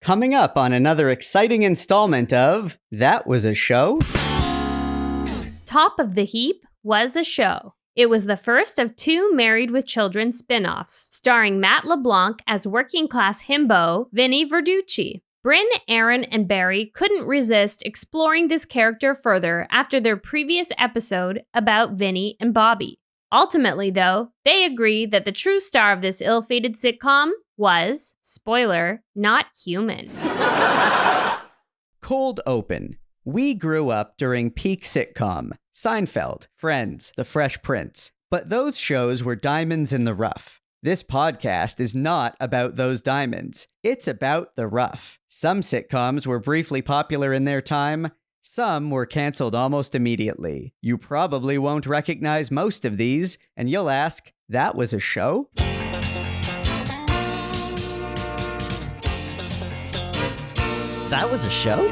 Coming up on another exciting installment of That Was a Show. Top of the Heap was a show. It was the first of 2 Married with Children spinoffs, starring Matt LeBlanc as working-class himbo Vinnie Verducci. Brynn, Aaron, and Barry couldn't resist exploring this character further after their previous episode about Vinnie and Bobby. Ultimately, though, they agreed that the true star of this ill-fated sitcom was, spoiler, not human. Cold open. We grew up during peak sitcom. Seinfeld, Friends, The Fresh Prince. But those shows were diamonds in the rough. This podcast is not about those diamonds. It's about the rough. Some sitcoms were briefly popular in their time. Some were canceled almost immediately. You probably won't recognize most of these, and you'll ask, that was a show? That was a show?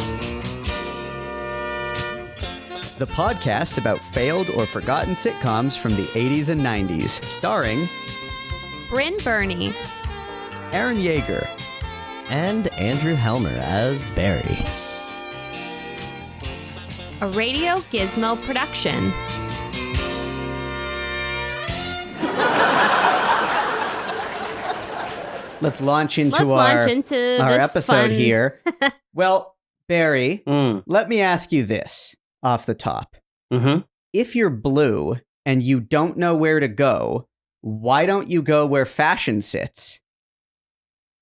The podcast about failed or forgotten sitcoms from the 80s and 90s, starring Brynn Byrne, Aaron Yeger, And Andrew Helmer as Barry. a Radio Gizmo production. Let's launch into Let's our launch into this episode fun- here. Well, Barry, Mm. let me ask you this off the top. Mm-hmm. If you're blue and you don't know where to go, why don't you go where fashion sits?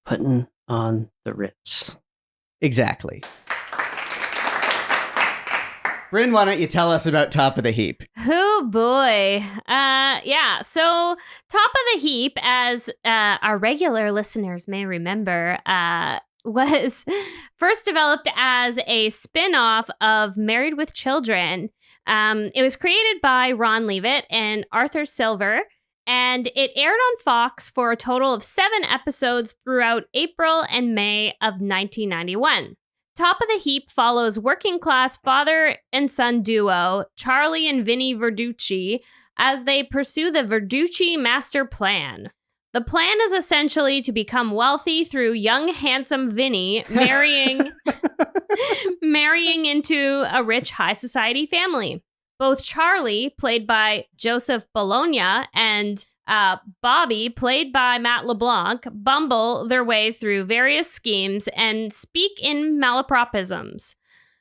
Putting on the Ritz. Exactly. Brynn, why don't you tell us about Top of the Heap? Oh boy. So Top of the Heap, as our regular listeners may remember, was first developed as a spin-off of Married with Children. It was created by Ron Leavitt and Arthur Silver, and it aired on Fox for a total of 7 episodes throughout April and May of 1991. Top of the Heap follows working-class father and son duo, Charlie and Vinnie Verducci, as they pursue the Verducci master plan. The plan is essentially to become wealthy through young, handsome Vinnie marrying into a rich high society family. Both Charlie, played by Joseph Bologna, and Bobby, played by Matt LeBlanc, bumble their way through various schemes and speak in malapropisms.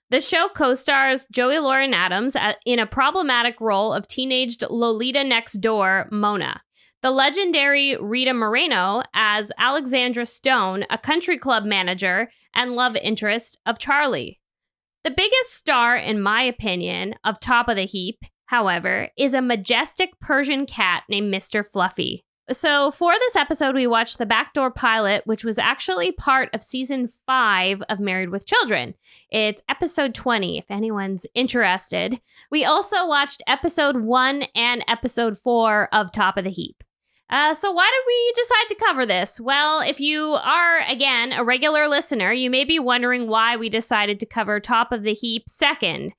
The show co-stars Joey Lauren Adams in a problematic role of teenaged Lolita next door, Mona. The legendary Rita Moreno as Alexandra Stone, a country club manager and love interest of Charlie. The biggest star, in my opinion, of Top of the Heap, however, is a majestic Persian cat named Mr. Fluffy. So for this episode, we watched the backdoor pilot, which was actually part of season 5 of Married with Children. It's episode 20, if anyone's interested. We also watched episode 1 and episode 4 of Top of the Heap. So why did we decide to cover this? Well, if you are, again, a regular listener, you may be wondering why we decided to cover Top of the Heap second.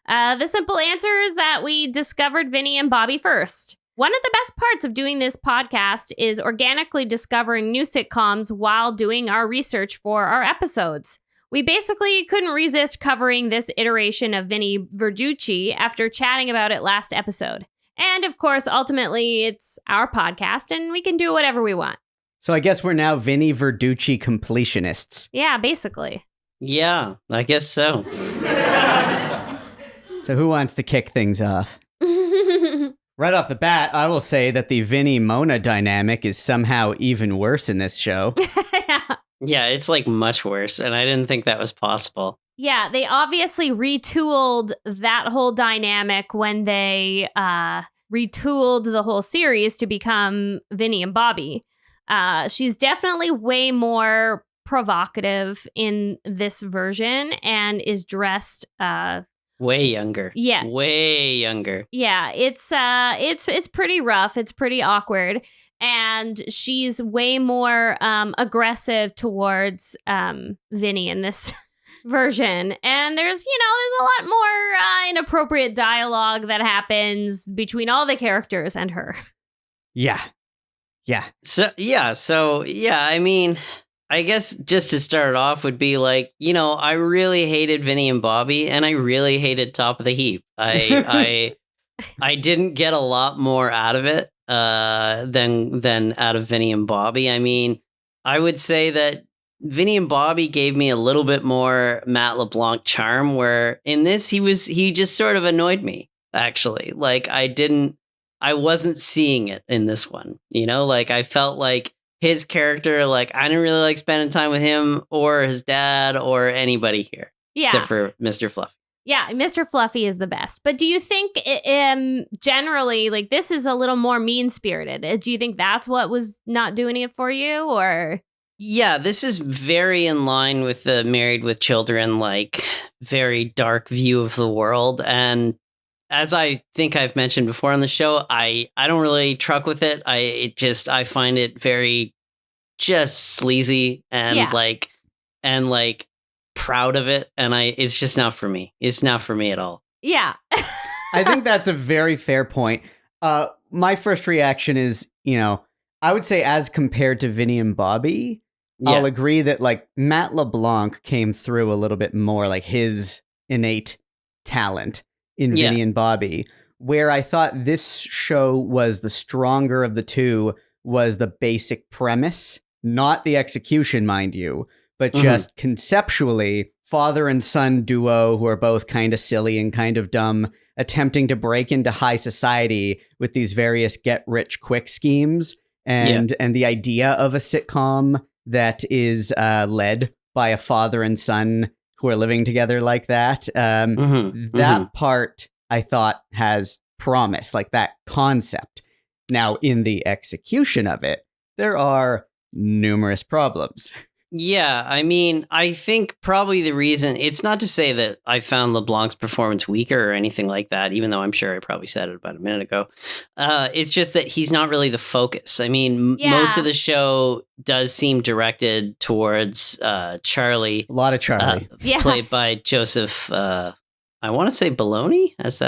The simple answer is that we discovered Vinnie and Bobby first. One of the best parts of doing this podcast is organically discovering new sitcoms while doing our research for our episodes. We basically couldn't resist covering this iteration of Vinnie Verducci after chatting about it last episode. And of course, ultimately, it's our podcast and we can do whatever we want. So I guess we're now Vinnie Verducci completionists. Yeah, basically. Yeah, I guess so. So who wants to kick things off? Right off the bat, I will say that the Vinnie-Mona dynamic is somehow even worse in this show. Yeah, it's like much worse, and I didn't think that was possible. Yeah, they obviously retooled that whole dynamic when they retooled the whole series to become Vinnie and Bobby. She's definitely way more provocative in this version and is dressed Way younger. Yeah. Way younger. Yeah, it's pretty rough. It's pretty awkward. And she's way more aggressive towards Vinnie in this version. And there's a lot more inappropriate dialogue that happens between all the characters and her. Yeah. So I mean, I guess just to start off would be like, I really hated Vinnie and Bobby, and I really hated Top of the Heap. I didn't get a lot more out of it than out of Vinnie and Bobby. I mean, I would say that Vinnie and Bobby gave me a little bit more Matt LeBlanc charm, where in this he just sort of annoyed me, actually. Like I wasn't seeing it in this one, like I felt like his character, like I didn't really like spending time with him or his dad or anybody here. Yeah. Except for Mr. Fluffy. Yeah, Mr. Fluffy is the best. But do you think generally, like, this is a little more mean-spirited? Do you think that's what was not doing it for you, or? Yeah, this is very in line with the Married with Children, like, very dark view of the world. And as I think I've mentioned before on the show, I don't really truck with it. I find it very just sleazy and like proud of it, and it's just not for me. It's not for me at all. Yeah. I think that's a very fair point. My first reaction is, I would say as compared to Vinnie and Bobby, I'll agree that like Matt LeBlanc came through a little bit more, like his innate talent in Vinnie and Bobby, where I thought this show was the stronger of the two was the basic premise, not the execution, mind you. But just conceptually, father and son duo who are both kind of silly and kind of dumb, attempting to break into high society with these various get-rich-quick schemes, and the idea of a sitcom that is led by a father and son who are living together like that. That part, I thought, has promise, like that concept. Now, in the execution of it, there are numerous problems. Yeah, I mean, I think probably the reason, it's not to say that I found LeBlanc's performance weaker or anything like that, even though I'm sure I probably said it about a minute ago. It's just that he's not really the focus. I mean, most of the show does seem directed towards Charlie. A lot of Charlie. Played by Joseph, I want to say Bologna? That's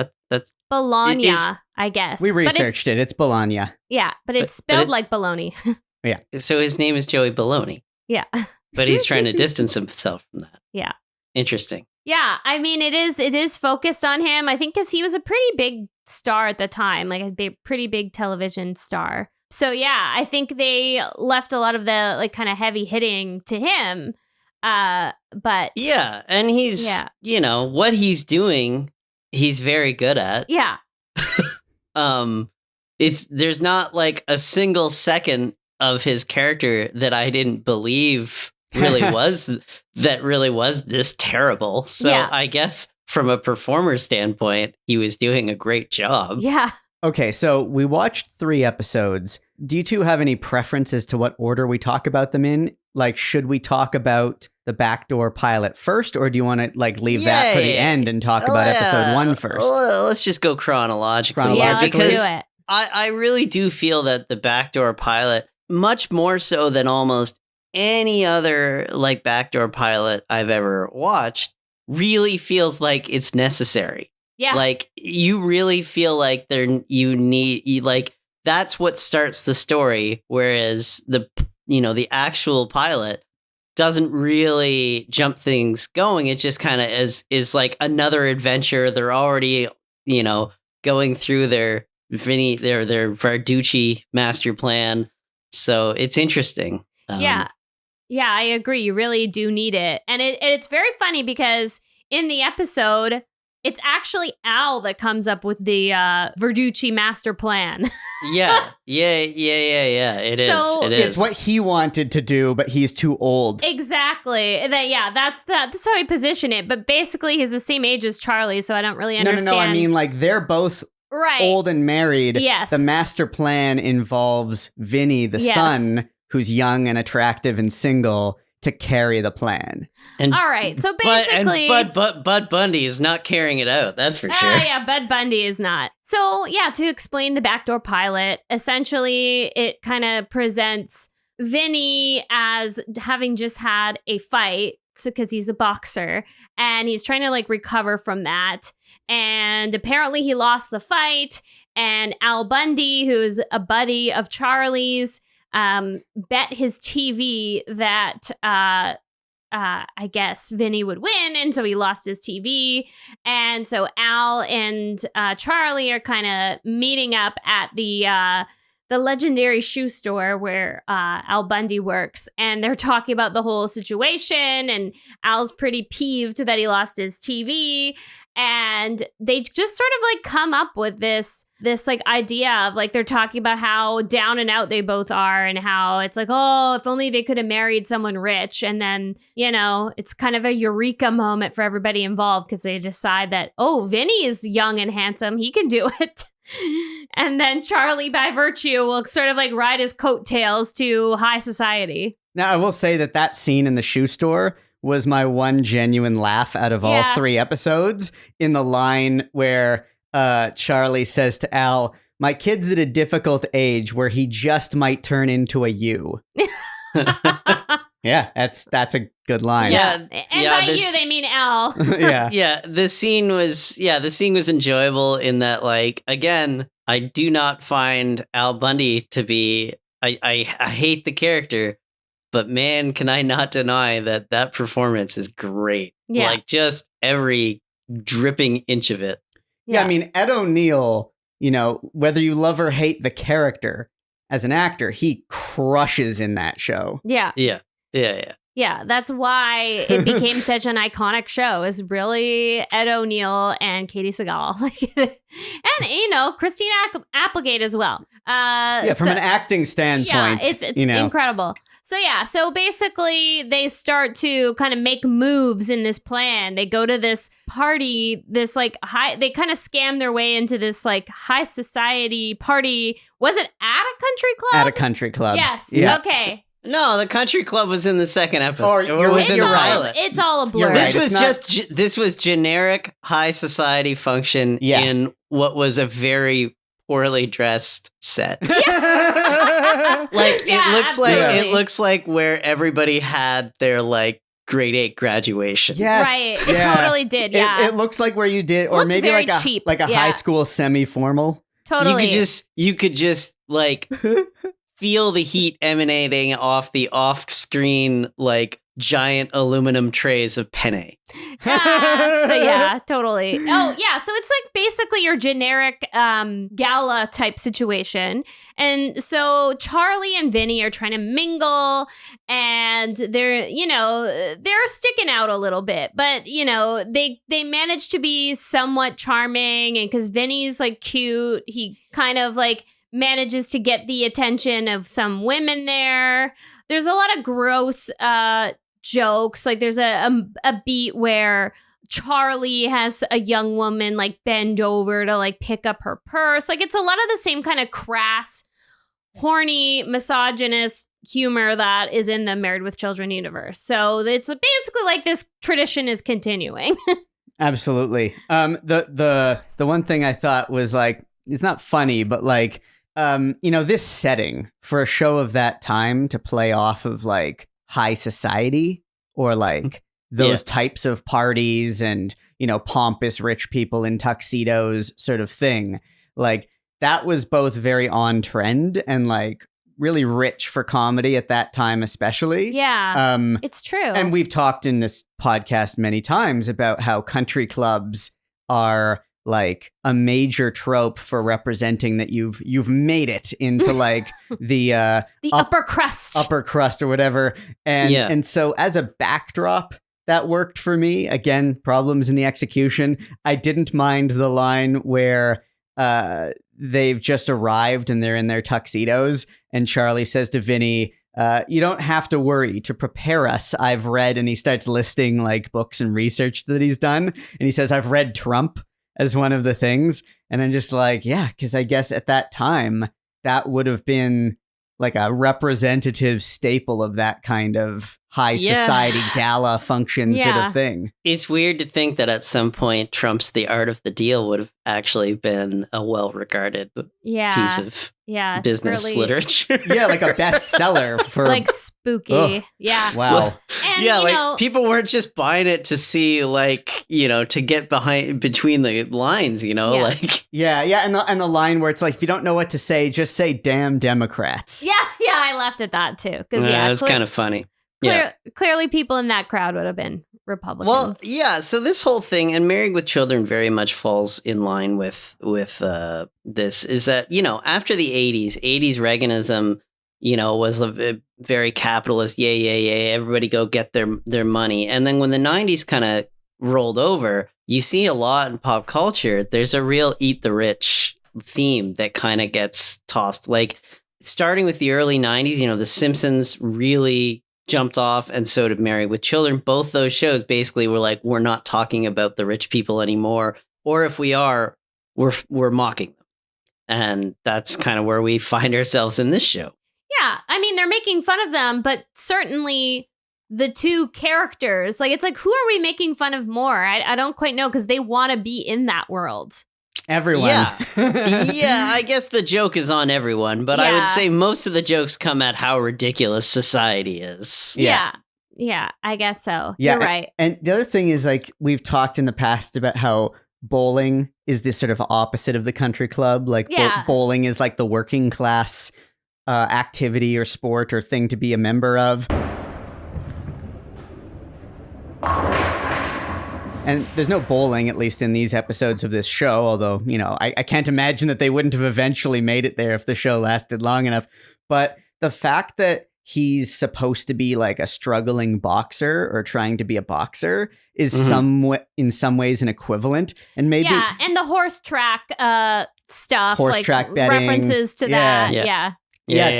Bologna, I guess. We researched it. It's Bologna. Yeah, but it's spelled like bologna. Yeah. So his name is Joey Bologna. Yeah. But he's trying to distance himself from that. Yeah. Interesting. Yeah. I mean, it is focused on him, I think, because he was a pretty big star at the time, like a pretty big television star. So, yeah, I think they left a lot of the like kind of heavy hitting to him. But yeah. And he's, what he's doing, he's very good at. Yeah. There's not like a single second of his character that I didn't believe really was this terrible. So I guess from a performer standpoint, he was doing a great job. Yeah. Okay, so we watched 3 episodes. Do you two have any preference as to what order we talk about them in? Like, should we talk about the backdoor pilot first, or do you want to like leave that for the end and talk about episode 1 first? Let's just go chronologically. Yeah, let's do it. I really do feel that the backdoor pilot, much more so than almost any other like backdoor pilot I've ever watched, really feels like it's necessary. Yeah. Like you really feel like that's what starts the story, whereas the actual pilot doesn't really jump things going. It just kind of is like another adventure. They're already, going through their Verducci master plan. So it's interesting. Yeah, I agree. You really do need it. And it's very funny because in the episode, it's actually Al that comes up with the Verducci master plan. Yeah. It is. It's what he wanted to do, but he's too old. Exactly. That's how he positioned it. But basically, he's the same age as Charlie, so I don't really understand. No. I mean, like, they're both old and married. Yes. The master plan involves Vinnie, the son, who's young and attractive and single, to carry the plan. And all right, so basically, Bud Bundy is not carrying it out. That's for sure. Yeah, Bud Bundy is not. So yeah, to explain the backdoor pilot, essentially, it kind of presents Vinnie as having just had a fight because he's a boxer and he's trying to like recover from that. And apparently, he lost the fight. And Al Bundy, who's a buddy of Charlie's, bet his TV that I guess Vinnie would win, and so he lost his TV. And so Al and Charlie are kind of meeting up at the legendary shoe store where Al Bundy works, and they're talking about the whole situation, and Al's pretty peeved that he lost his TV, and they just sort of like come up with this like idea of like, they're talking about how down and out they both are, and how it's like, oh, if only they could have married someone rich. And then, you know, it's kind of a eureka moment for everybody involved, because they decide that, oh, Vinnie is young and handsome, he can do it. And then Charlie, by virtue, will sort of like ride his coattails to high society. Now, I will say that scene in the shoe store was my one genuine laugh out of all 3 episodes, in the line where Charlie says to Al, "My kid's at a difficult age where he just might turn into a you." Yeah, that's a good line. Yeah, and by you they mean Al. Yeah. The scene was enjoyable in that, like, again, I do not find Al Bundy to be, I hate the character, but man, can I not deny that performance is great. Yeah. Like, just every dripping inch of it. Yeah, I mean, Ed O'Neill, you know, whether you love or hate the character as an actor, he crushes in that show. Yeah. Yeah, that's why it became such an iconic show, is really Ed O'Neill and Katie Sagal. And, you know, Christina Applegate as well. From an acting standpoint. Yeah, it's incredible. So basically they start to kind of make moves in this plan. They go to this party, this like they kind of scam their way into this like high society party. Was it at a country club? At a country club. Yes. Yeah. Okay. No, the country club was in the second episode. Or was in the pilot. It's all a blur. Right, This was generic high society function in what was a very poorly dressed set. It looks like where everybody had their like grade 8 graduation. Yes. Right. It totally did. Yeah. It looks like where you did, or Looked maybe very like a cheap. like a high school semi-formal. Totally. You could just like feel the heat emanating off the off-screen like giant aluminum trays of penne. Yeah, totally. Oh, yeah. So it's like basically your generic gala type situation. And so Charlie and Vinnie are trying to mingle, and they're sticking out a little bit, but you know, they manage to be somewhat charming, and because Vinnie's like cute, he kind of like manages to get the attention of some women there. There's a lot of gross jokes. Like there's a beat where Charlie has a young woman like bend over to like pick up her purse. Like it's a lot of the same kind of crass, horny, misogynist humor that is in the Married with Children universe. So it's basically like this tradition is continuing. Absolutely. The one thing I thought was like, it's not funny, but like, this setting for a show of that time to play off of like high society or like those types of parties and, pompous rich people in tuxedos sort of thing. Like that was both very on trend and like really rich for comedy at that time, especially. Yeah, it's true. And we've talked in this podcast many times about how country clubs are like a major trope for representing that you've made it into like the upper crust or whatever. And so as a backdrop, that worked for me. Again, problems in the execution. I didn't mind the line where they've just arrived and they're in their tuxedos, and Charlie says to Vinnie, you don't have to worry. To prepare us, I've read, and he starts listing like books and research that he's done. And he says, I've read Trump as one of the things. And I'm just like, yeah, because I guess at that time, that would have been like a representative staple of that kind of high society gala function sort of thing. It's weird to think that at some point Trump's The Art of the Deal would have actually been a well-regarded piece of business literature. Yeah, like a bestseller for like spooky. Ugh. Yeah. Wow. And, yeah, like people weren't just buying it to see, like, to get between the lines, like. Yeah, and the line where it's like, if you don't know what to say, just say damn Democrats. Yeah, I laughed at that too. Because it's kind of funny. Clearly people in that crowd would have been Republicans. Well, yeah, so this whole thing, and Married with Children very much falls in line with this, is that, after the 80s Reaganism, was a very capitalist, yay, everybody go get their money. And then when the 90s kind of rolled over, you see a lot in pop culture, there's a real eat the rich theme that kind of gets tossed. Like, starting with the early 90s, The Simpsons really jumped off, and so did Married with Children. Both those shows basically were like, we're not talking about the rich people anymore, or if we are, we're mocking them. And that's kind of where we find ourselves in this show. Yeah, I mean, they're making fun of them, but certainly the two characters, like, it's like, who are we making fun of more? I don't quite know, because they want to be in that world. Everyone. Yeah. I guess the joke is on everyone, but I would say most of the jokes come at how ridiculous society is. Yeah, I guess so. Yeah, you're right. And the other thing is, like, we've talked in the past about how bowling is this sort of opposite of the country club. Like, bowling is like the working class activity or sport or thing to be a member of. And there's no bowling, at least in these episodes of this show, although, I can't imagine that they wouldn't have eventually made it there if the show lasted long enough. But the fact that he's supposed to be like a struggling boxer or trying to be a boxer is in some ways an equivalent. And maybe and the horse track stuff, horse track betting, references to that. Yeah.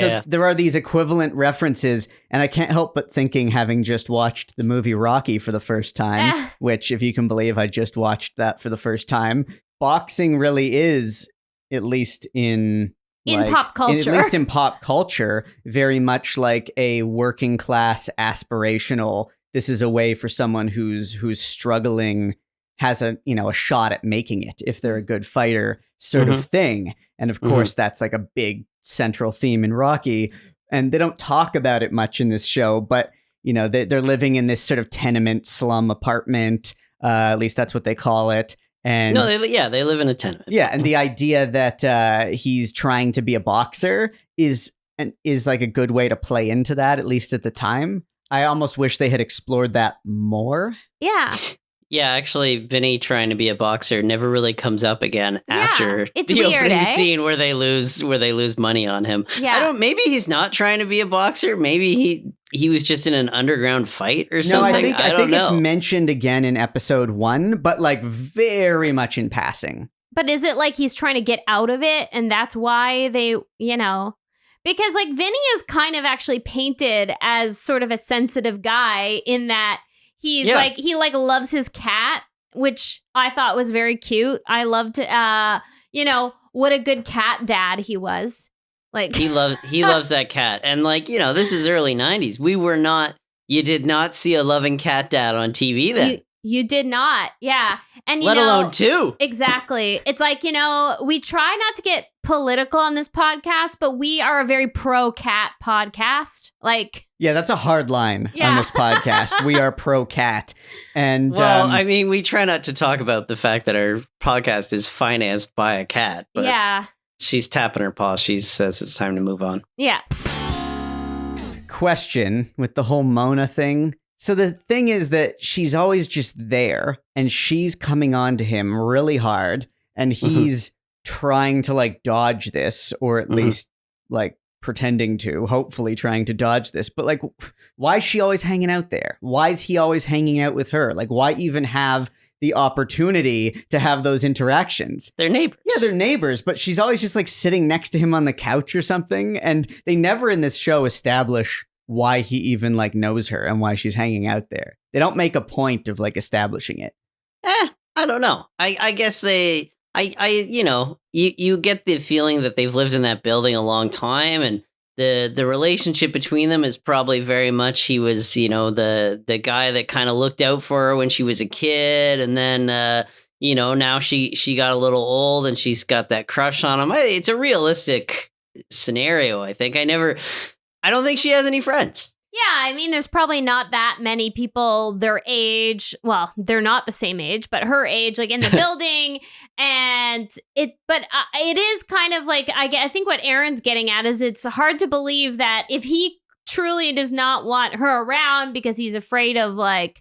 So there are these equivalent references, and I can't help but thinking, having just watched the movie Rocky for the first time, which, if you can believe, I just watched that for the first time. Boxing really is, at least in pop culture, at least in pop culture, very much like a working class aspirational. This is a way for someone who's struggling, has a shot at making it if they're a good fighter, sort of thing. And of course, that's like a big central theme in Rocky, and they don't talk about it much in this show, but they're living in this sort of tenement slum apartment, at least that's what they call it. And they live in a tenement. And the idea that he's trying to be a boxer is like a good way to play into that, at least at the time. I almost wish they had explored that more. Yeah, actually, Vinny trying to be a boxer never really comes up again after it's the weird, opening scene where they lose money on him. Yeah. Maybe he's not trying to be a boxer. Maybe he was just in an underground fight or something. No, I think it's mentioned again in episode 1, but like very much in passing. But is it like he's trying to get out of it, and that's why they, because like Vinny is kind of actually painted as sort of a sensitive guy in that he loves his cat, which I thought was very cute. I loved, what a good cat dad he was. Like he loves that cat. And this is early 90s. You did not see a loving cat dad on TV then. You did not. Yeah. And let alone two. Exactly. It's like, we try not to get political on this podcast, but we are a very pro-cat podcast. Yeah, that's a hard line on this podcast. We are pro-cat. And we try not to talk about the fact that our podcast is financed by a cat. But she's tapping her paw. She says it's time to move on. Yeah. Question with the whole Mona thing. So the thing is that she's always just there, and she's coming on to him really hard, and he's trying to dodge this, or at least pretending to, hopefully trying to dodge this. But why is she always hanging out there? Why is he always hanging out with her? Why even have the opportunity to have those interactions? They're neighbors. Yeah, they're neighbors, but she's always just sitting next to him on the couch or something. And they never in this show establish why he even knows her and why she's hanging out there. They don't make a point of establishing it. I don't know. I guess you get the feeling that they've lived in that building a long time, and the relationship between them is probably very much he was, the guy that kind of looked out for her when she was a kid, and then now she got a little old and she's got that crush on him. It's a realistic scenario, I think. I don't think she has any friends. Yeah, I mean, there's probably not that many people their age. Well, they're not the same age, but her age, like in the building. But it is kind of like, I think what Aaron's getting at is it's hard to believe that if he truly does not want her around because he's afraid of like,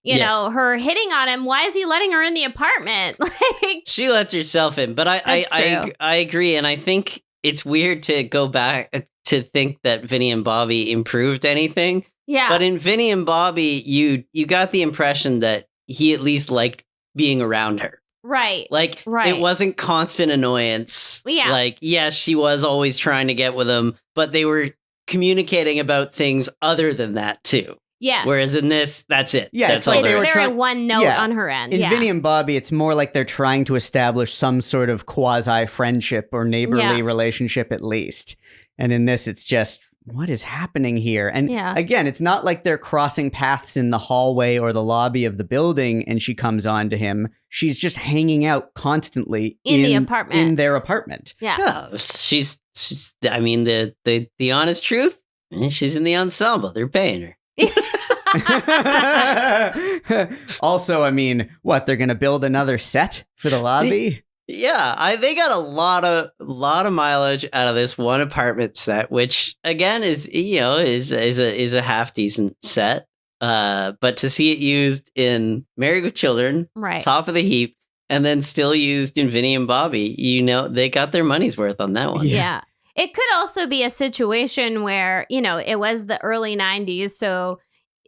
her hitting on him, why is he letting her in the apartment? Like, she lets herself in, but I agree. And I think it's weird to go back to think that Vinnie and Bobby improved anything. Yeah. But in Vinnie and Bobby, you got the impression that he at least liked being around her. Right. Like, right. It wasn't constant annoyance. Yeah. Like, yes, she was always trying to get with him, but they were communicating about things other than that too. Yes. Whereas in this, that's it. Yeah, that's it's like all they were very one note on her end. In Vinnie and Bobby, it's more like they're trying to establish some sort of quasi-friendship or neighborly relationship at least. And in this, it's just, what is happening here? And again, it's not like they're crossing paths in the hallway or the lobby of the building and she comes on to him. She's just hanging out constantly in the apartment. In their apartment. Yeah. She's I mean, the honest truth, she's in the ensemble. They're paying her. Also, I mean, they're going to build another set for the lobby? Yeah, they got a lot of mileage out of this one apartment set, which again is a half decent set. But to see it used in Married with Children, right, Top of the Heap, and then still used in Vinnie and Bobby, they got their money's worth on that one. Yeah. It could also be a situation where, it was the early 90s, so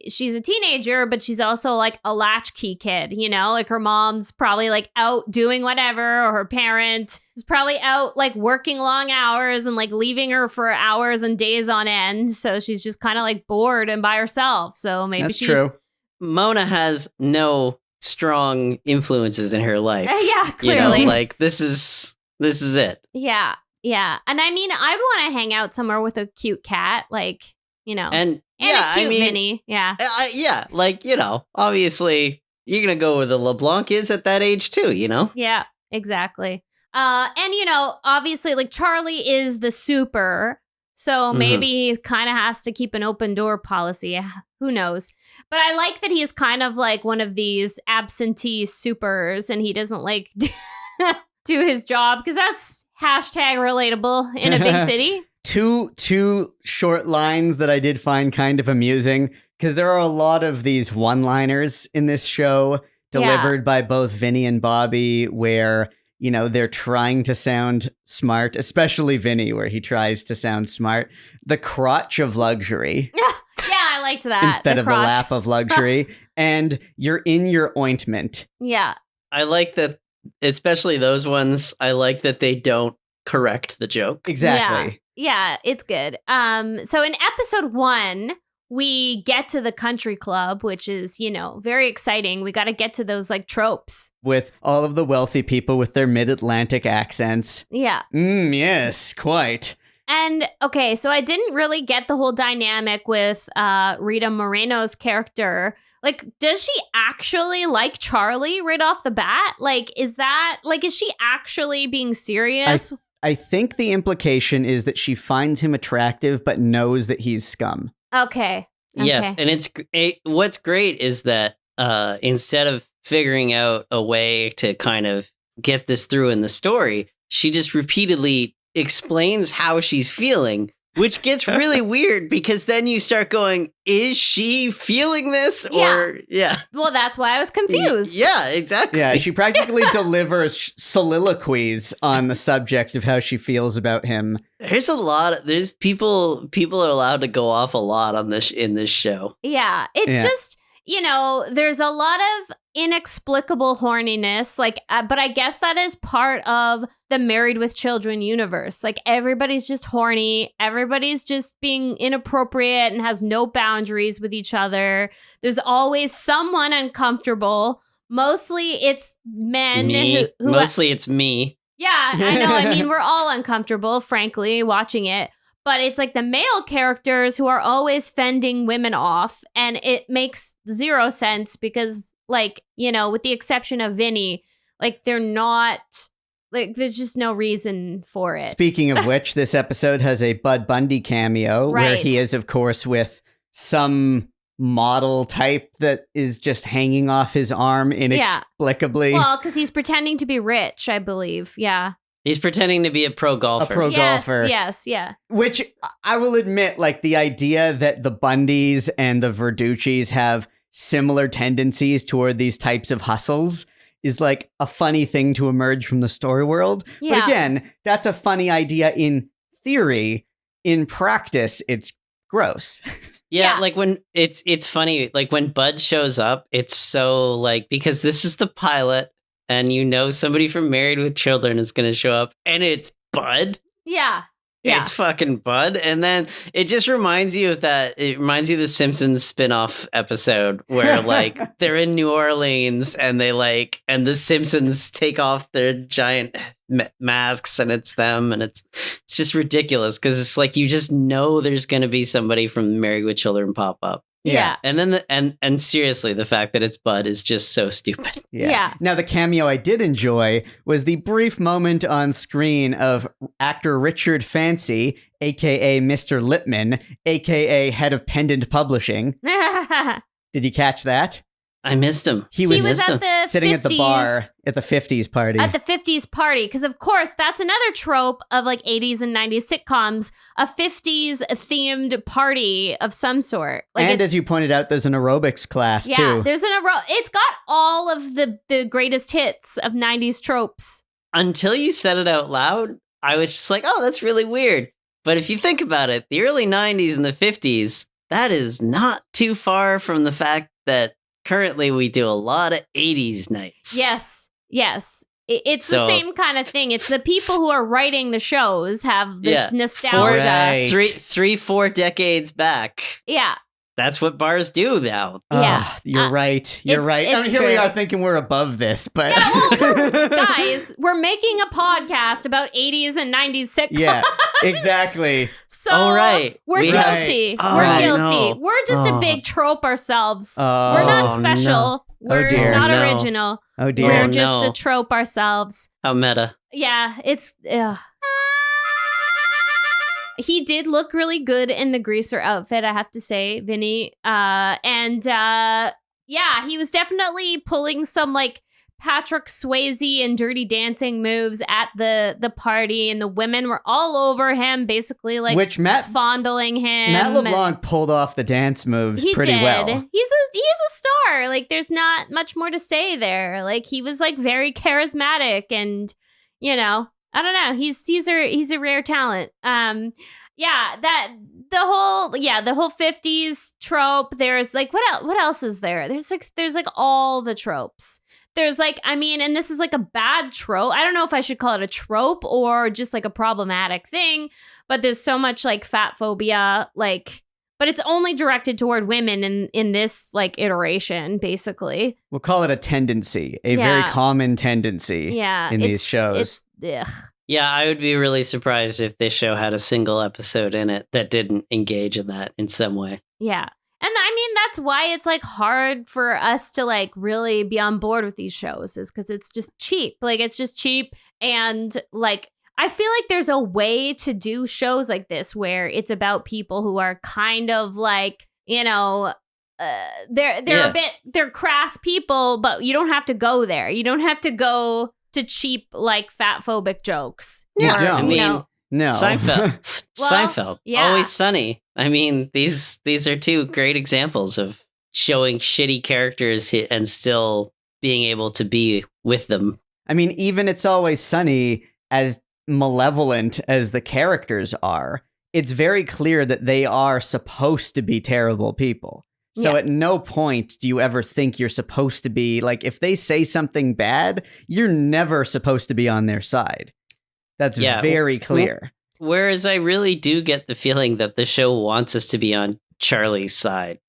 she's a teenager, but she's also like a latchkey kid, like her mom's probably like out doing whatever, or her parent is probably out like working long hours and like leaving her for hours and days on end. So she's just kind of like bored and by herself. So maybe That's true. Mona has no strong influences in her life. Yeah, clearly. Like this is it. Yeah. Yeah. And I mean, I'd want to hang out somewhere with a cute cat, like, And a cute Vinnie. Yeah. Obviously you're going to go where the LeBlanc is at that age too, Yeah, exactly. And obviously like Charlie is the super, so maybe he kind of has to keep an open door policy. Who knows? But I like that he's kind of like one of these absentee supers and he doesn't like do his job, because that's #relatable in a big city. Two short lines that I did find kind of amusing, because there are a lot of these one-liners in this show delivered by both Vinnie and Bobby where, they're trying to sound smart, especially Vinnie, where he tries to sound smart. The crotch of luxury. Yeah, I liked that. Instead of the lap of luxury. And you're in your ointment. Yeah. I like that, especially those ones. I like that they don't correct the joke. Exactly. Yeah, it's good. So in episode 1, we get to the country club, which is, very exciting. We got to get to those like tropes. With all of the wealthy people with their mid-Atlantic accents. Yeah. Yes, quite. And okay, so I didn't really get the whole dynamic with Rita Moreno's character. Like, does she actually like Charlie right off the bat? Like, is she actually being serious? I think the implication is that she finds him attractive, but knows that he's scum. Okay. Yes, and what's great is that instead of figuring out a way to kind of get this through in the story, she just repeatedly explains how she's feeling, which gets really weird, because then you start going, is she feeling this? Or, Well, that's why I was confused. Yeah, exactly. Yeah, she practically delivers soliloquies on the subject of how she feels about him. There's people are allowed to go off a lot on this in this show. Yeah, it's just, there's a lot of inexplicable horniness, but I guess that is part of the Married with Children universe. Like, everybody's just horny, everybody's just being inappropriate and has no boundaries with each other. There's always someone uncomfortable. Mostly it's men. Mostly it's me. Yeah, I know. I mean, we're all uncomfortable, frankly, watching it. But it's like the male characters who are always fending women off. And it makes zero sense because, like, you know, with the exception of Vinny, like, they're not, like, there's just no reason for it. Speaking of which, this episode has a Bud Bundy cameo where Right. he is, of course, with some model type that is just hanging off his arm inexplicably. Well, because he's pretending to be rich, I believe. Yeah. He's pretending to be a pro golfer. A pro golfer. Yes, yeah. Which I will admit, like, the idea that the Bundys and the Verduccis have similar tendencies toward these types of hustles is like a funny thing to emerge from the story world. Yeah. But again, that's a funny idea in theory. In practice, it's gross. Yeah, Yeah. like when it's funny, like when Bud shows up, it's so like, because this is the pilot and you know somebody from Married with Children is going to show up and it's Bud. Yeah. Yeah. It's fucking Bud. And then it just reminds you of that. It reminds you of the Simpsons spin-off episode where like they're in New Orleans and they like, and the Simpsons take off their giant masks and it's them. And it's just ridiculous because it's like, you just know there's going to be somebody from Married with Children pop up. Yeah. And then and seriously, the fact that it's Bud is just so stupid. Yeah. Now, the cameo I did enjoy was the brief moment on screen of actor Richard Fancy, a.k.a. Mr. Lipman, a.k.a. head of Pendant Publishing. Did you catch that? I missed him. He was at the sitting 50s, at the bar at the 50s party. At the 50s party. Because, of course, that's another trope of like 80s and 90s sitcoms, a 50s themed party of some sort. Like and as you pointed out, there's an aerobics class, yeah, too. there's it's got all of the greatest hits of 90s tropes. Until you said it out loud, I was just like, oh, that's really weird. But if you think about it, the early 90s and the 50s, that is not too far from the fact that currently we do a lot of 80s nights. Yes. It's the same kind of thing. It's the people who are writing the shows have this nostalgia. Right. 4 decades back. Yeah. That's what bars do now. Yeah. You're right. You're right. it's Here we true. are thinking we're above this, but Yeah, well, guys, we're making a podcast about 80s and 90s sitcoms. yeah, exactly. So Oh, right. we're Right. guilty. Oh, we're I guilty. know. We're just a Oh. big trope ourselves. Oh, we're not special. no. We're dear. not No. original. Oh We're dear. just no. a trope ourselves. How meta. Yeah, it's. Ugh. He did look really good in the greaser outfit, I have to say, Vinny. Yeah, he was definitely pulling some like Patrick Swayze and Dirty Dancing moves at the party, and the women were all over him, basically like Which fondling him. Matt LeBlanc pulled off the dance moves He pretty did. well. He's a star. Like, there's not much more to say there. Like, he was like very charismatic, and you know, I don't know. He's a rare talent. Yeah, the whole 50s trope. There's like what else is there? There's like all the tropes. There's like, I mean, and this is like a bad trope. I don't know if I should call it a trope or just like a problematic thing, but there's so much like fat phobia, like, but it's only directed toward women in this like iteration, basically. We'll call it a tendency, a Yeah. very common tendency Yeah. in these shows. It's, ugh. Yeah, I would be really surprised if this show had a single episode in it that didn't engage in that in some way. Yeah. And I mean, that's why it's like hard for us to like really be on board with these shows, is because it's just cheap. Like, it's just cheap. And like, I feel like there's a way to do shows like this where it's about people who are kind of like, you know, they're crass people, but you don't have to go there. You don't have to go to cheap, like, fat phobic jokes. You Or, don't. I mean, know, No. Seinfeld. Well, Seinfeld. yeah. Always Sunny. I mean, these are two great examples of showing shitty characters and still being able to be with them. I mean, even It's Always Sunny, as malevolent as the characters are, it's very clear that they are supposed to be terrible people. So Yeah. at no point do you ever think you're supposed to be, like, if they say something bad, you're never supposed to be on their side. That's Yeah. very clear. Whereas I really do get the feeling that the show wants us to be on Charlie's side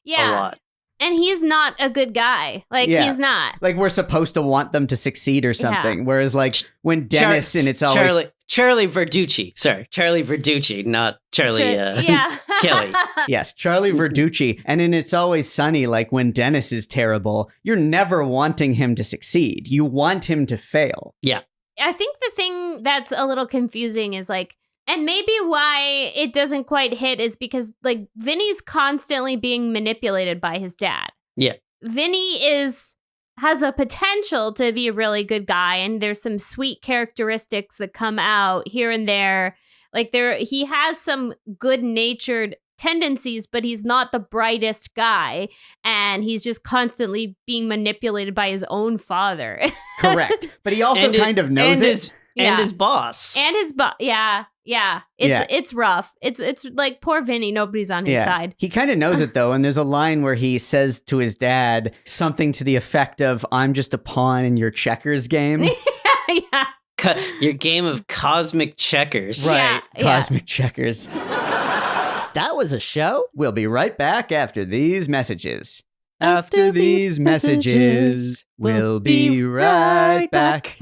a yeah. lot. And he's not a good guy. Like, he's not. Like, we're supposed to want them to succeed or something. Yeah. Whereas, like, when Dennis and it's always... Charlie Verducci. Sorry, Charlie Verducci, not Charlie Kelly. Yes, Charlie Verducci. And in It's Always Sunny, like, when Dennis is terrible, you're never wanting him to succeed. You want him to fail. Yeah. I think the thing that's a little confusing is, like, and maybe why it doesn't quite hit is because, like, Vinny's constantly being manipulated by his dad. Yeah. Vinny has a potential to be a really good guy, and there's some sweet characteristics that come out here and there. Like, he has some good-natured tendencies, but he's not the brightest guy, and he's just constantly being manipulated by his own father. Correct. But he also kind of knows it. And his boss. And his boss. Yeah. It's rough. It's like, poor Vinny, nobody's on his side. He kind of knows it, though, and there's a line where he says to his dad something to the effect of, "I'm just a pawn in your checkers game." Yeah. Your game of cosmic checkers. Right. Cosmic checkers. That was a show? We'll be right back after these messages. After these messages, we'll be right back.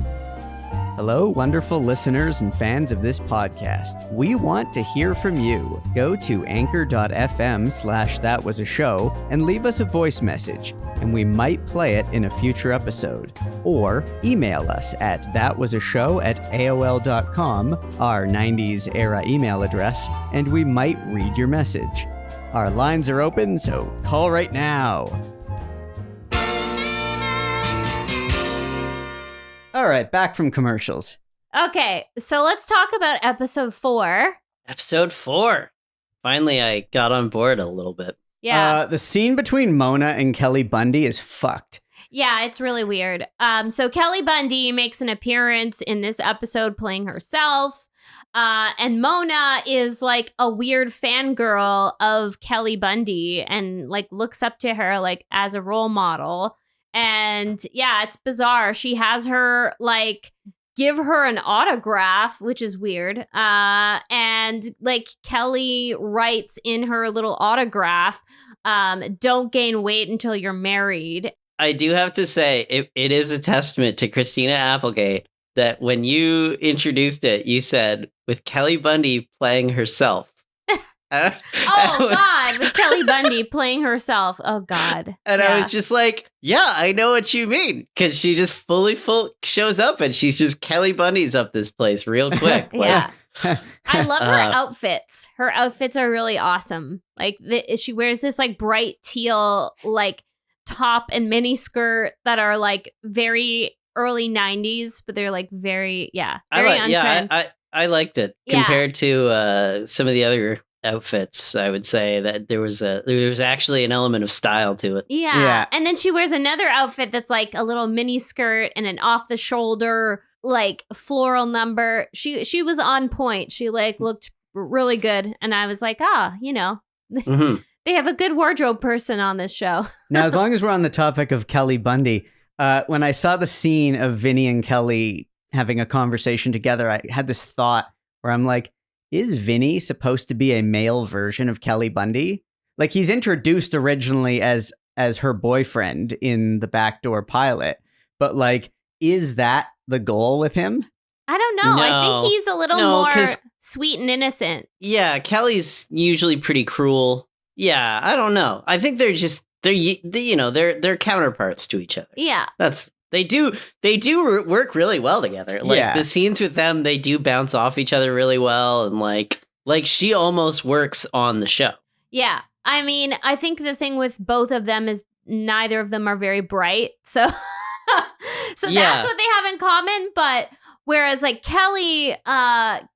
Hello, wonderful listeners and fans of this podcast. We want to hear from you. Go to anchor.fm/thatwasashow and leave us a voice message, and we might play it in a future episode. Or email us at thatwasashow@aol.com, our 90s era email address, and we might read your message. Our lines are open, so call right now. All right, back from commercials. Okay, so let's talk about episode 4. Episode 4. Finally, I got on board a little bit. Yeah. The scene between Mona and Kelly Bundy is fucked. Yeah, it's really weird. So Kelly Bundy makes an appearance in this episode playing herself. And Mona is like a weird fangirl of Kelly Bundy and like looks up to her like as a role model. And yeah, it's bizarre. She has her like give her an autograph, which is weird. And like Kelly writes in her little autograph, "Don't gain weight until you're married." I do have to say, it is a testament to Christina Applegate that when you introduced it, you said, with Kelly Bundy playing herself. God, with Kelly Bundy playing herself. Oh, God. And I was just like, yeah, I know what you mean. Because she just fully shows up and she's just Kelly Bundy's up this place real quick. Yeah. I love her outfits. Her outfits are really awesome. Like, she wears this like bright teal like top and mini skirt that are like very early 90s, but they're like very on trend. I liked it compared to some of the other outfits. I would say that there was actually an element of style to it. Yeah. And then she wears another outfit that's like a little mini skirt and an off the shoulder like floral number. She was on point. She like looked really good, and I was like, mm-hmm. They have a good wardrobe person on this show. Now, as long as we're on the topic of Kelly Bundy, when I saw the scene of Vinny and Kelly having a conversation together, I had this thought where I'm like, is Vinny supposed to be a male version of Kelly Bundy? Like, he's introduced originally as her boyfriend in the backdoor pilot, but like, is that the goal with him? I don't know. No. I think he's a little more sweet and innocent. Yeah, Kelly's usually pretty cruel. Yeah, I don't know. I think they're counterparts to each other. Yeah. They do work really well together. Like the scenes with them, they do bounce off each other really well, and like she almost works on the show. Yeah. I mean, I think the thing with both of them is neither of them are very bright. So that's what they have in common, but whereas like Kelly,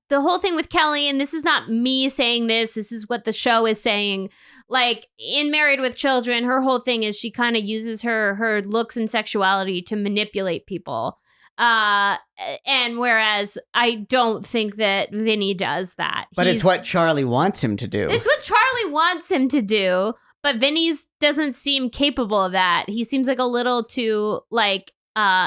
the whole thing with Kelly, and this is not me saying this is what the show is saying, like in Married with Children, her whole thing is she kind of uses her looks and sexuality to manipulate people. And whereas I don't think that Vinny does that. But it's what Charlie wants him to do. It's what Charlie wants him to do, but Vinny's doesn't seem capable of that. He seems like a little too like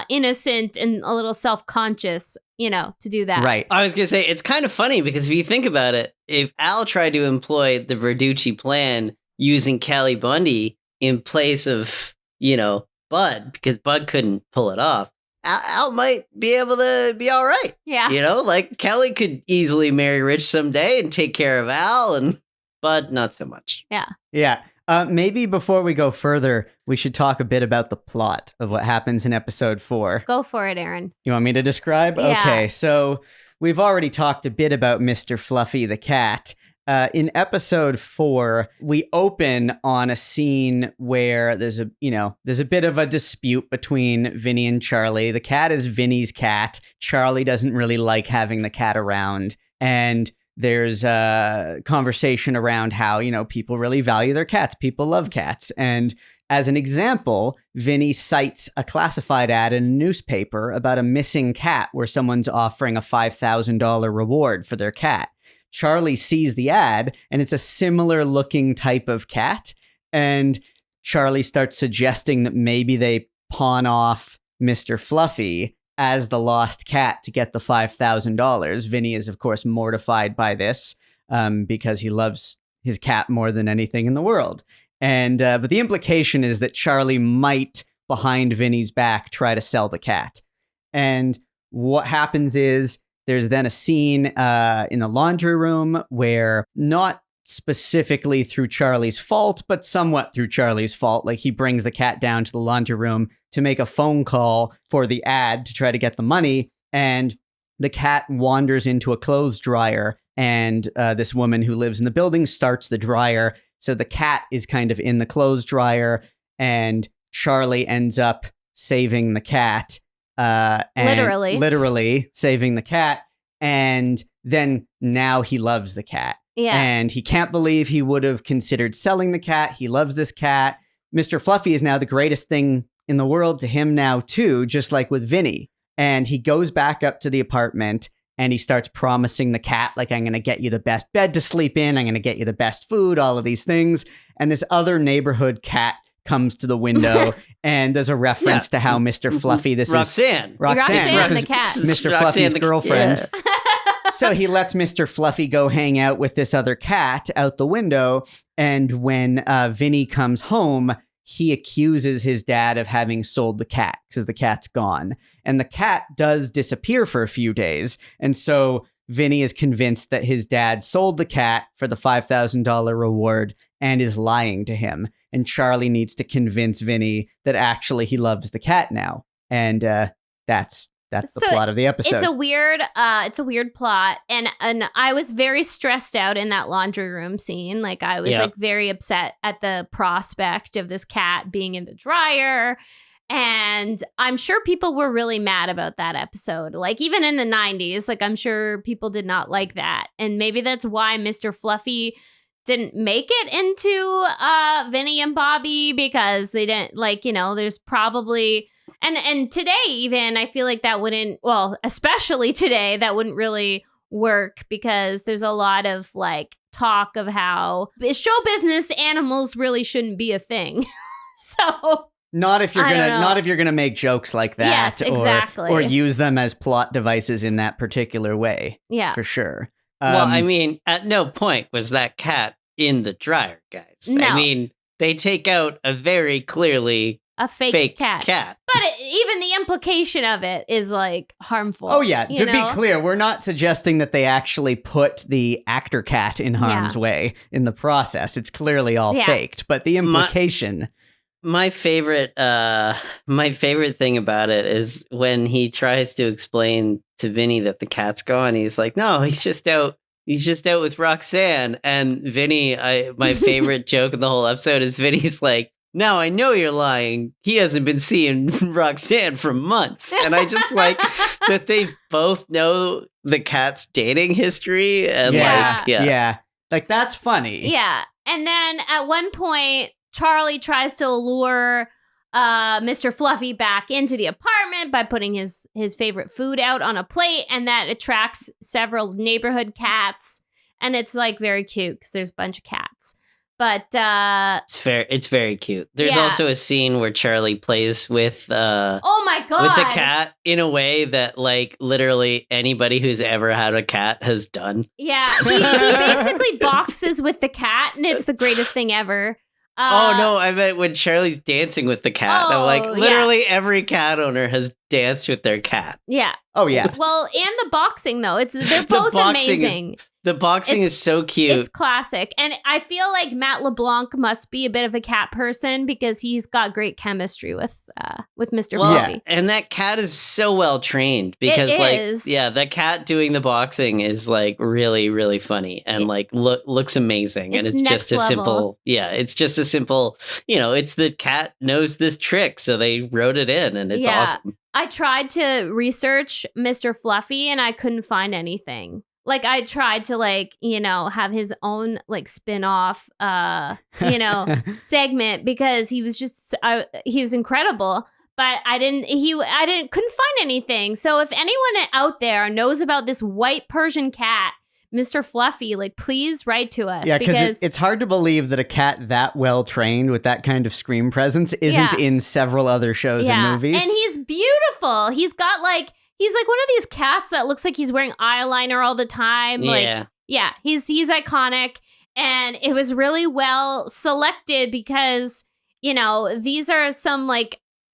innocent and a little self-conscious, to do that. Right. I was going to say, it's kind of funny because if you think about it, if Al tried to employ the Verducci plan using Kelly Bundy, in place of, Bud, because Bud couldn't pull it off. Al might be able to be all right. Yeah. Like Kelly could easily marry Rich someday and take care of Al, and Bud, not so much. Yeah. Maybe before we go further, we should talk a bit about the plot of what happens in episode 4. Go for it, Aaron. You want me to describe? Yeah. Okay, so we've already talked a bit about Mr. Fluffy the cat. In episode 4, we open on a scene where there's a bit of a dispute between Vinnie and Charlie. The cat is Vinnie's cat. Charlie doesn't really like having the cat around. And there's a conversation around how, people really value their cats. People love cats. And as an example, Vinnie cites a classified ad in a newspaper about a missing cat where someone's offering a $5,000 reward for their cat. Charlie sees the ad, and it's a similar looking type of cat. And Charlie starts suggesting that maybe they pawn off Mr. Fluffy as the lost cat to get the $5,000. Vinnie is, of course, mortified by this because he loves his cat more than anything in the world. And but the implication is that Charlie might, behind Vinnie's back, try to sell the cat. And what happens is there's then a scene in the laundry room where, not specifically through Charlie's fault, but somewhat through Charlie's fault, like he brings the cat down to the laundry room to make a phone call for the ad to try to get the money. And the cat wanders into a clothes dryer, and this woman who lives in the building starts the dryer. So the cat is kind of in the clothes dryer, and Charlie ends up saving the cat. Literally saving the cat. And then now he loves the cat. Yeah. And he can't believe he would have considered selling the cat. He loves this cat. Mr. Fluffy is now the greatest thing in the world to him now too, just like with Vinnie. And he goes back up to the apartment and he starts promising the cat, like, I'm going to get you the best bed to sleep in. I'm going to get you the best food, all of these things. And this other neighborhood cat comes to the window and there's a reference to how Mr. Fluffy, this Roxanne. is Roxanne the cat. Mr. Roxanne Fluffy's the- girlfriend. yeah. So he lets Mr. Fluffy go hang out with this other cat out the window. And when Vinnie comes home, he accuses his dad of having sold the cat because the cat's gone. And the cat does disappear for a few days. And so Vinnie is convinced that his dad sold the cat for the $5,000 reward and is lying to him. And Charlie needs to convince Vinnie that actually he loves the cat now. And that's the plot of the episode. It's a weird plot, and I was very stressed out in that laundry room scene. Like I was like very upset at the prospect of this cat being in the dryer, and I'm sure people were really mad about that episode. Like even in the 90s, like I'm sure people did not like that, and maybe that's why Mr. Fluffy didn't make it into Vinnie and Bobby, because they didn't, like, there's probably and today even I feel like that wouldn't, well, especially today, that wouldn't really work, because there's a lot of like talk of how show business animals really shouldn't be a thing. So not if you're gonna make jokes like that. Yes, exactly. Or use them as plot devices in that particular way. Yeah, for sure. Well, I mean, at no point was that cat in the dryer, guys. No. I mean, they take out a very clearly a fake cat. But even the implication of it is like harmful. Oh yeah, to be clear, we're not suggesting that they actually put the actor cat in harm's way in the process. It's clearly all faked, but the implication. My favorite thing about it is when he tries to explain to Vinnie that the cat's gone. He's like, no, he's just out with Roxanne. And Vinnie, my favorite joke in the whole episode is Vinnie's like, now I know you're lying. He hasn't been seeing Roxanne for months. And I just like that they both know the cat's dating history. And like that's funny. Yeah. And then at one point, Charlie tries to lure Mr. Fluffy back into the apartment by putting his favorite food out on a plate, and that attracts several neighborhood cats, and it's like very cute because there's a bunch of cats. But it's very cute. There's also a scene where Charlie plays with oh my god, with a cat in a way that like literally anybody who's ever had a cat has done. Yeah, he basically boxes with the cat, and it's the greatest thing ever. Oh no, I meant when Charlie's dancing with the cat. I'm like, literally every cat owner has danced with their cat. Yeah. Oh yeah. Well, and the boxing though, they're both amazing. The boxing is so cute. It's classic. And I feel like Matt LeBlanc must be a bit of a cat person because he's got great chemistry with Mr. Bobby. And that cat is so well trained because the cat doing the boxing is like really, really funny and looks amazing. And it's just a simple, it's just a simple, it's the cat knows this trick. So they wrote it in and it's awesome. I tried to research Mr. Fluffy and I couldn't find anything. Like I tried to have his own spin-off segment because he was just he was incredible, but I couldn't find anything. So if anyone out there knows about this white Persian cat, Mr. Fluffy, please write to us. Yeah, because it's hard to believe that a cat that well trained with that kind of screen presence isn't in several other shows and movies. And he's beautiful. He's got he's like one of these cats that looks like he's wearing eyeliner all the time. He's iconic. And it was really well selected because, these are some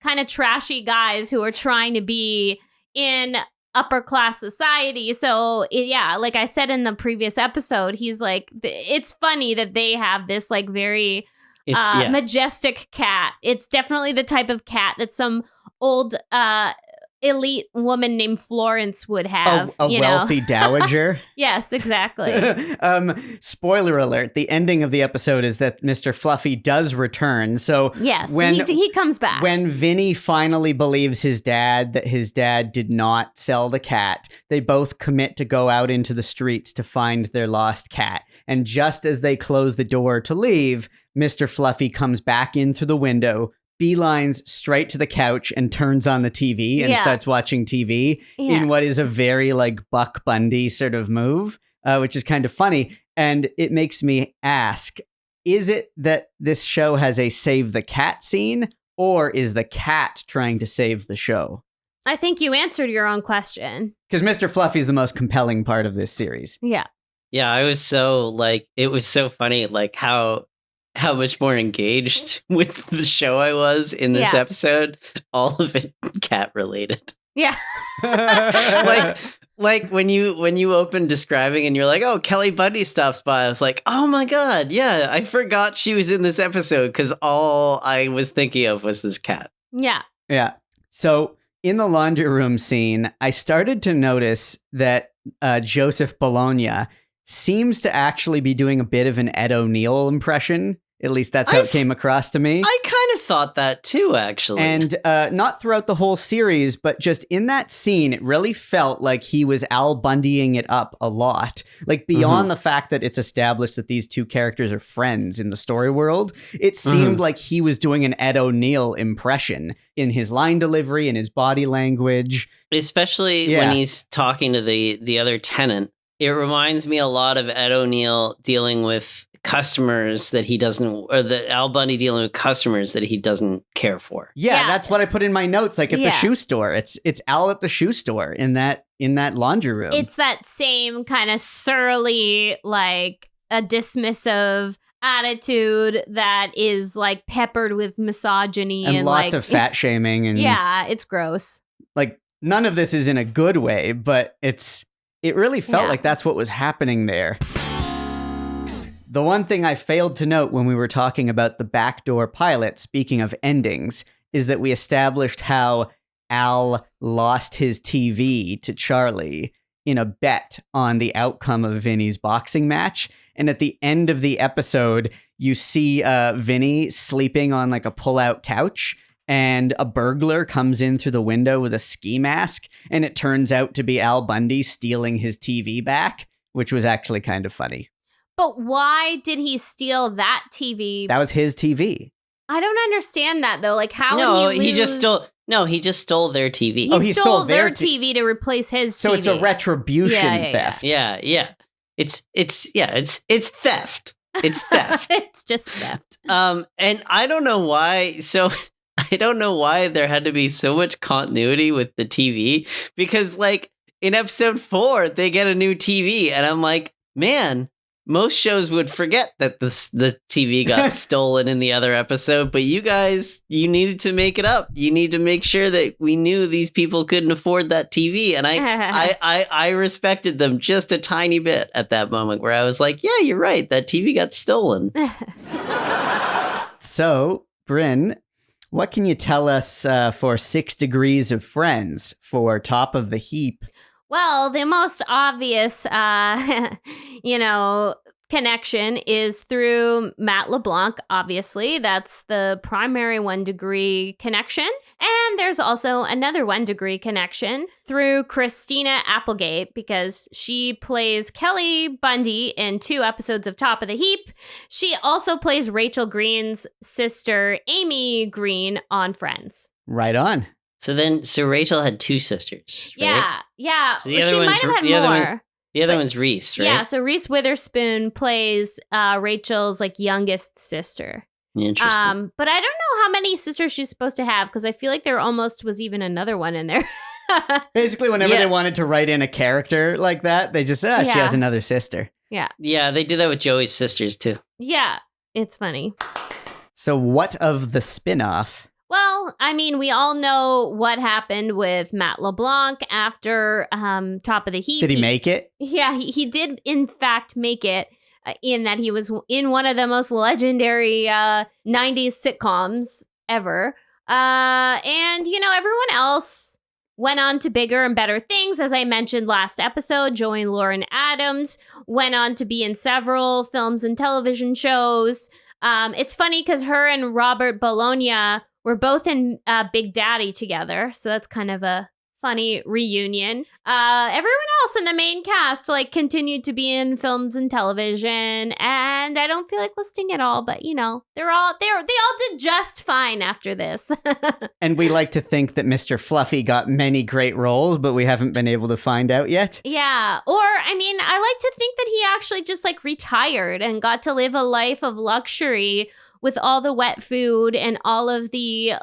kind of trashy guys who are trying to be in upper class society. So like I said in the previous episode, he's it's funny that they have this very majestic cat. It's definitely the type of cat that some old elite woman named Florence would have. A wealthy dowager. Yes, exactly. Spoiler alert, the ending of the episode is that Mr. Fluffy does return. So yes, he comes back. When Vinnie finally believes his dad that his dad did not sell the cat, they both commit to go out into the streets to find their lost cat. And just as they close the door to leave, Mr. Fluffy comes back in through the window, beelines straight to the couch and turns on the TV and starts watching TV in what is a very Buck Bundy sort of move, which is kind of funny. And it makes me ask, is it that this show has a save the cat scene, or is the cat trying to save the show? I think you answered your own question. Because Mr. Fluffy is the most compelling part of this series. Yeah. Yeah, I was so it was so funny how much more engaged with the show I was in this episode. All of it cat related. Yeah. like when you open describing and you're like, oh, Kelly Bundy stops by. I was like, oh my God. Yeah. I forgot she was in this episode because all I was thinking of was this cat. Yeah. Yeah. So in the laundry room scene, I started to notice that Joseph Bologna seems to actually be doing a bit of an Ed O'Neill impression. At least that's how it came across to me. I kind of thought that too, actually. And not throughout the whole series, but just in that scene, it really felt like he was Al Bundying it up a lot. Beyond the fact that it's established that these two characters are friends in the story world, it seemed like he was doing an Ed O'Neill impression in his line delivery and his body language. Especially when he's talking to the other tenant. It reminds me a lot of Ed O'Neill dealing with customers that he doesn't, or the Al Bundy dealing with customers that he doesn't care for. Yeah, that's what I put in my notes. At the shoe store, it's Al at the shoe store in that laundry room. It's that same kind of surly, a dismissive attitude that is peppered with misogyny and lots of fat shaming. And it's gross. None of this is in a good way, but it really felt like that's what was happening there. The one thing I failed to note when we were talking about the backdoor pilot, speaking of endings, is that we established how Al lost his TV to Charlie in a bet on the outcome of Vinnie's boxing match. And at the end of the episode, you see Vinnie sleeping on a pull-out couch, and a burglar comes in through the window with a ski mask, and it turns out to be Al Bundy stealing his TV back, which was actually kind of funny. But why did he steal that TV? That was his TV. I don't understand that though. How would he lose? He just stole their TV. He stole their TV to replace his TV. So it's a retribution theft. Yeah. It's theft. It's theft. It's just theft. And I don't know why. So I don't know why there had to be so much continuity with the TV, because in episode 4 they get a new TV and I'm like, man, most shows would forget that the TV got stolen in the other episode, but you guys, you needed to make it up. You need to make sure that we knew these people couldn't afford that TV. And I respected them just a tiny bit at that moment where I was like, yeah, you're right. That TV got stolen. So, Brynn, what can you tell us for 6 Degrees of Friends for Top of the Heap? Well, the most obvious, connection is through Matt LeBlanc, obviously. That's the primary 1 degree connection. And there's also another 1 degree connection through Christina Applegate, because she plays Kelly Bundy in 2 episodes of Top of the Heap. She also plays Rachel Green's sister, Amy Green, on Friends. Right on. So Rachel had 2 sisters, right? Yeah. So the other she one's might have had more. The other one's Reese, right? Yeah, so Reese Witherspoon plays Rachel's youngest sister. Interesting. But I don't know how many sisters she's supposed to have, because I feel like there almost was even another one in there. Basically, whenever they wanted to write in a character like that, they just said, she has another sister. Yeah. Yeah, they did that with Joey's sisters, too. Yeah, it's funny. So what of the spinoff? Well, I mean, we all know what happened with Matt LeBlanc after Top of the Heap. Did he make it? Yeah, he did, in fact, make it, in that he was in one of the most legendary 90s sitcoms ever. And, everyone else went on to bigger and better things. As I mentioned last episode, Joey and Lauren Adams went on to be in several films and television shows. It's funny because her and Robert Bologna were both in Big Daddy together, so that's kind of a funny reunion. Everyone else in the main cast continued to be in films and television, and I don't feel like listing it all, but they all did just fine after this. And we like to think that Mr. Fluffy got many great roles, but we haven't been able to find out yet. Yeah, or I like to think that he actually just retired and got to live a life of luxury with all the wet food and all of the,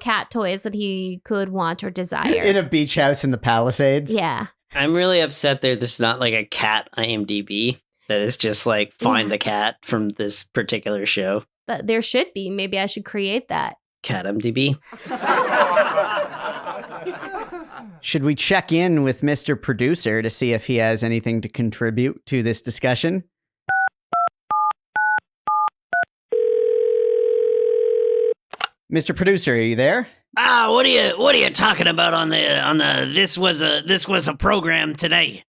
cat toys that he could want or desire. In a beach house in the Palisades. Yeah. I'm really upset there's not a cat IMDb that is just find the cat from this particular show. But there should be. Maybe I should create that. Cat IMDb. Should we check in with Mr. Producer to see if he has anything to contribute to this discussion? Mr. Producer, are you there? What are you talking about on the this was a program today?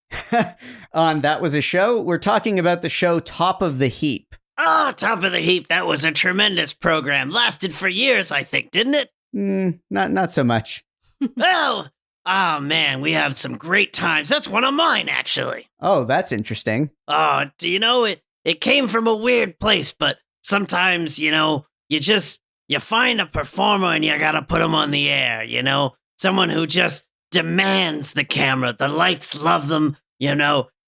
On That Was a Show, we're talking about the show Top of the Heap. Oh, Top of the Heap, that was a tremendous program. Lasted for years, I think, didn't it? Not so much. Oh man, we had some great times. That's one of mine, actually. Oh, that's interesting. Oh, do you know it came from a weird place, but sometimes, you find a performer and you gotta put them on the air, Someone who just demands the camera. The lights love them,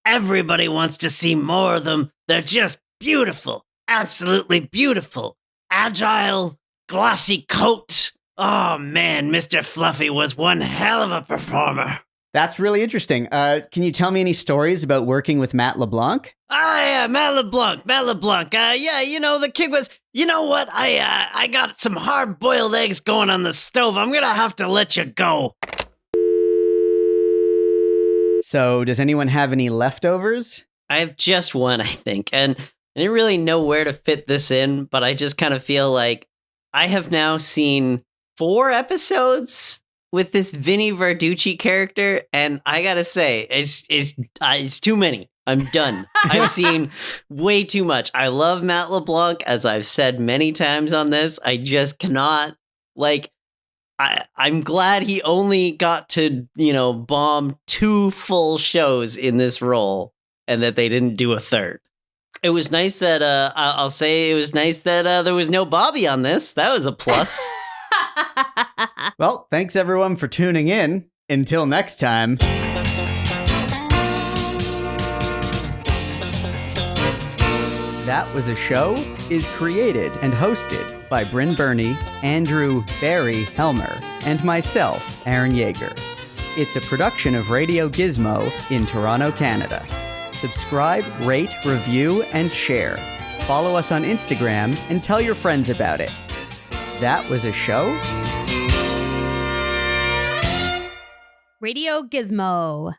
Everybody wants to see more of them. They're just beautiful. Absolutely beautiful. Agile, glossy coat. Oh, man, Mr. Fluffy was one hell of a performer. That's really interesting. Can you tell me any stories about working with Matt LeBlanc? Yeah, Matt LeBlanc. The kid was, you know what? I got some hard-boiled eggs going on the stove. I'm gonna have to let you go. So, does anyone have any leftovers? I have just one, I think, and I didn't really know where to fit this in, but I just kind of feel like I have now seen 4 episodes with this Vinnie Verducci character, and I gotta say, it's too many. I'm done. I've seen way too much. I love Matt LeBlanc, as I've said many times on this. I just cannot, I'm glad he only got to, bomb 2 full shows in this role, and that they didn't do a third. It was nice that, I'll say it was nice that there was no Bobby on this. That was a plus. Well, thanks everyone for tuning in. Until next time. That Was a Show is created and hosted by Brynn Byrne, Andrew Barry Helmer, and myself, Aaron Yeger. It's a production of Radio Gizmo in Toronto, Canada. Subscribe, rate, review, and share. Follow us on Instagram and tell your friends about it. That was a show? Radio Gizmo.